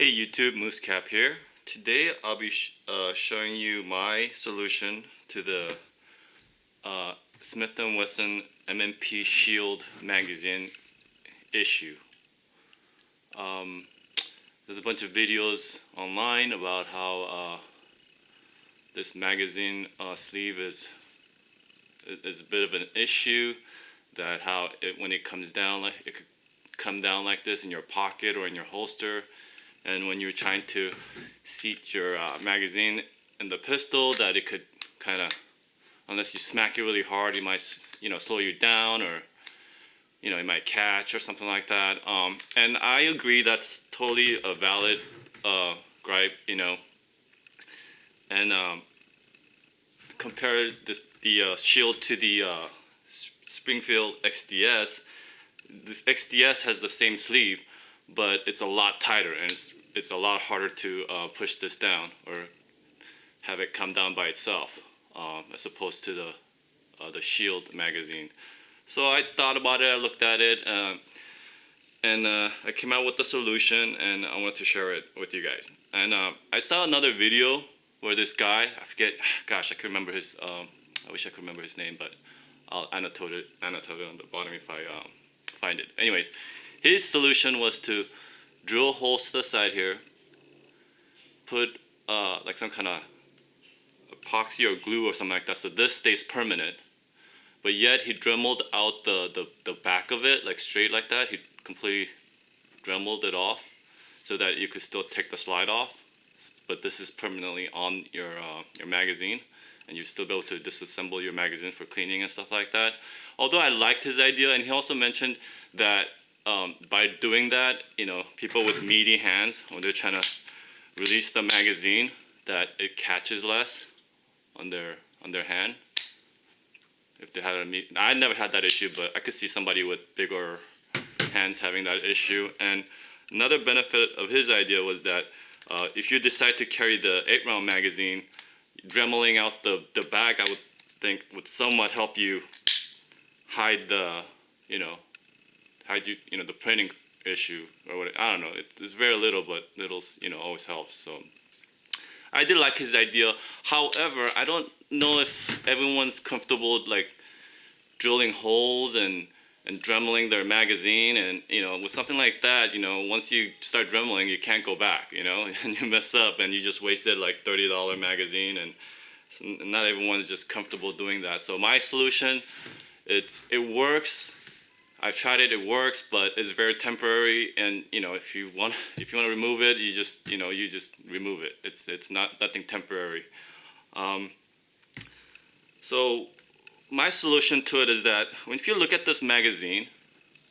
Hey YouTube, Moose Cap here. Today I'll be showing you my solution to the Smith & Wesson M&P Shield Magazine issue. There's a bunch of videos online about how this magazine sleeve is a bit of an issue. That how when it comes down, like it could come down like this in your pocket or in your holster. And when you're trying to seat your magazine in the pistol, that it could kind of, unless you smack it really hard, it might, slow you down, or, it might catch or something like that. And I agree that's totally a valid gripe, And compare the Shield to the Springfield XDS. This XDS has the same sleeve, but it's a lot tighter, and it's a lot harder to push this down or have it come down by itself, as opposed to the Shield magazine. So I thought about it, I looked at it, and I came out with the solution, and I wanted to share it with you guys. And I saw another video where this guy, I forget, gosh, I could remember his, I wish I could remember his name, but I'll annotate it on the bottom if I find it. Anyways, his solution was to drill holes to the side here, put like some kind of epoxy or glue or something like that, so this stays permanent. But yet he dremeled out the back of it, like straight like that. He completely dremeled it off so that you could still take the slide off. But this is permanently on your magazine, and you still be able to disassemble your magazine for cleaning and stuff like that. Although I liked his idea, and he also mentioned that by doing that, people with meaty hands, when they're trying to release the magazine, that it catches less on their hand. If they had I never had that issue, but I could see somebody with bigger hands having that issue. And another benefit of his idea was that if you decide to carry the 8-round magazine, dremeling out the back, I would think would somewhat help you hide the, the printing issue or what. I don't know. It's very little, but little's, always helps. So I did like his idea. However, I don't know if everyone's comfortable like drilling holes and dremeling their magazine, and with something like that, once you start dremeling, you can't go back, and you mess up and you just wasted like $30 magazine, and not everyone's just comfortable doing that. So my solution, it works. I've tried it. It works, but it's very temporary. And if you want to remove it, you just remove it. It's nothing temporary. So my solution to it is that if you look at this magazine,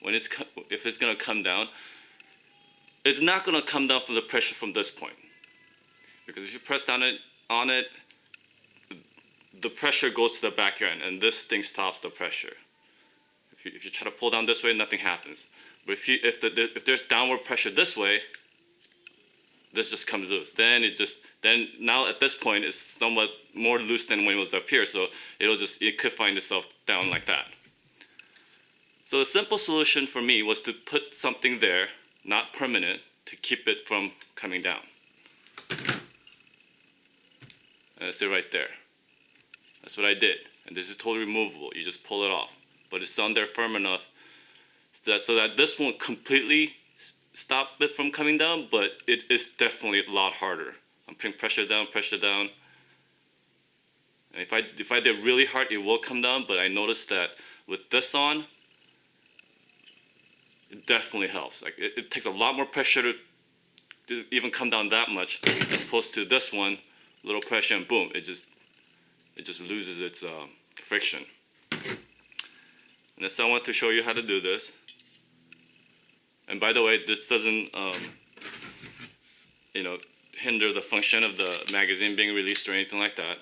if it's gonna come down, it's not gonna come down from the pressure from this point, because if you press down on it, the pressure goes to the back end, and this thing stops the pressure. If you try to pull down this way, nothing happens. But if there's downward pressure this way, this just comes loose. Then now at this point it's somewhat more loose than when it was up here, so it could find itself down like that. So the simple solution for me was to put something there, not permanent, to keep it from coming down. And that's it right there. That's what I did. And this is totally removable. You just pull it off. But it's on there firm enough so that this won't completely stop it from coming down, but it is definitely a lot harder. I'm putting pressure down. And if I did really hard, it will come down, but I noticed that with this on, it definitely helps. Like it takes a lot more pressure to even come down that much, as opposed to this one, little pressure and boom, it just loses its friction. And so I want to show you how to do this. And by the way, this doesn't, hinder the function of the magazine being released or anything like that.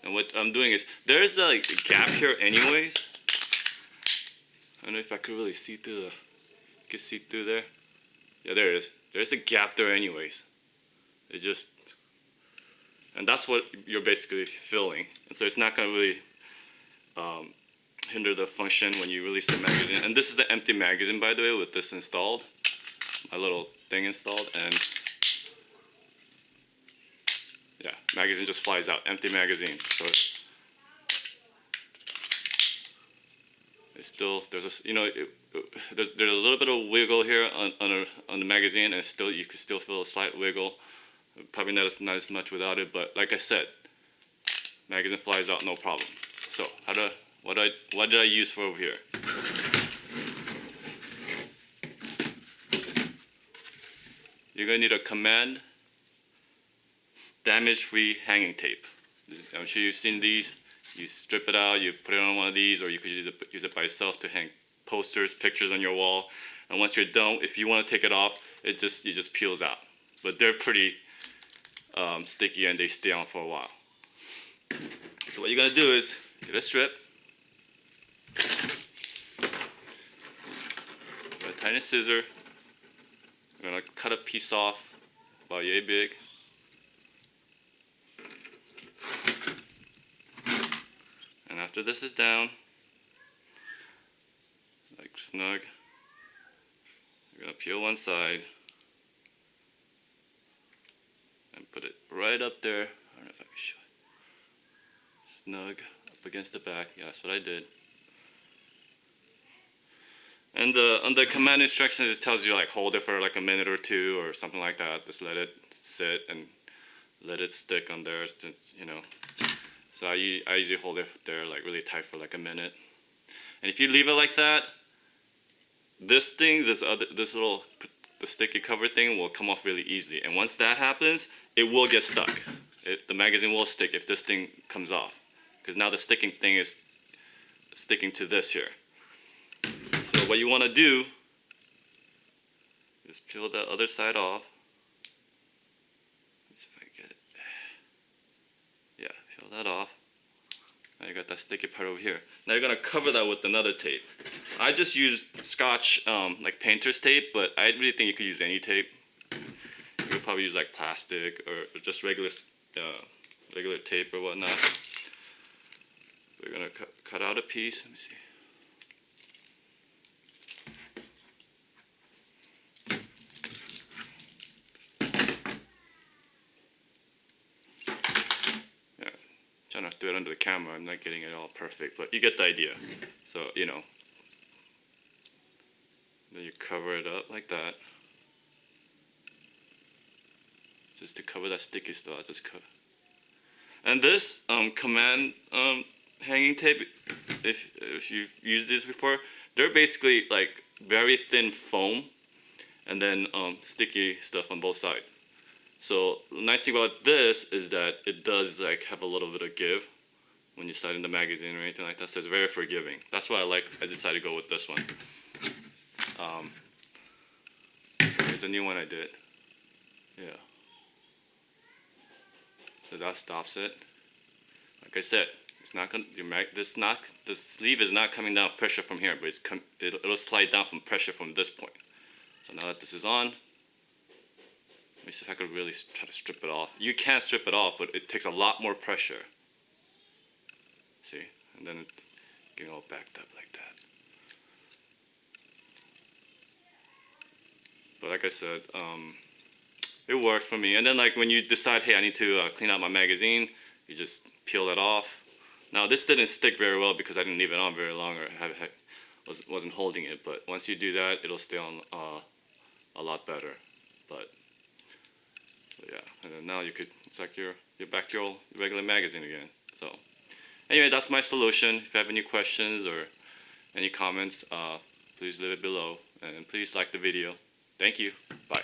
And what I'm doing is, there's a gap here anyways. I don't know if I could really see through you can see through there. Yeah, there it is. There's a gap there anyways. And that's what you're basically filling. And so it's not gonna really hinder the function when you release the magazine. And this is the empty magazine, by the way, with this installed. my little thing installed, and yeah, magazine just flies out, empty magazine. So it's still, there's a, there's a little bit of wiggle here on the magazine, and still you can still feel a slight wiggle. Probably not as much without it, but like I said, magazine flies out no problem. So what did I use for over here? You're gonna need a Command damage-free hanging tape. I'm sure you've seen these. You strip it out, you put it on one of these, or you could use it by itself to hang posters, pictures on your wall. And once you're done, if you want to take it off, it just peels out. But they're pretty sticky and they stay on for a while. So what you're gonna do is get a strip, get a tiny scissor. You're gonna cut a piece off about yay big. And after this is down, like snug, you're gonna peel one side and put it right up there. I don't know if I can show it. Snug up against the back. Yeah, that's what I did. And on the command instructions, it tells you like hold it for like a minute or two or something like that. Just let it sit and let it stick on there. So I usually hold it there like really tight for like a minute. And if you leave it like that, this little the sticky cover thing will come off really easily. And once that happens, it will get stuck. The magazine will stick if this thing comes off, because now the sticking thing is sticking to this here. So what you want to do is peel the other side off. Let's see if I can get it. Yeah, peel that off. Now you got that sticky part over here. Now you're gonna cover that with another tape. I just used Scotch, like painter's tape, but I really think you could use any tape. You could probably use like plastic or just regular tape or whatnot. We're gonna cut out a piece. Let me see. Trying not to do it under the camera. I'm not getting it all perfect, but you get the idea. So, then you cover it up like that. Just to cover that sticky stuff. Just cover. And this command hanging tape, if you've used this before, they're basically like very thin foam and then sticky stuff on both sides. So the nice thing about this is that it does like have a little bit of give when you slide in the magazine or anything like that. So it's very forgiving. That's why I decided to go with this one. So here's a new one I did. Yeah. So that stops it. Like I said, it's not gonna the sleeve is not coming down pressure from here, but it'll slide down from pressure from this point. So now that this is on. Let me see if I could really try to strip it off. You can strip it off, but it takes a lot more pressure. See? And then it's getting all backed up like that. But like I said, it works for me. And then like when you decide, hey, I need to clean out my magazine, you just peel it off. Now this didn't stick very well because I didn't leave it on very long or wasn't holding it. But once you do that, it'll stay on a lot better. But so yeah, and then now it's like you're back to your regular magazine again. So anyway, that's my solution. If you have any questions or any comments, please leave it below, and please like the video. Thank you. Bye.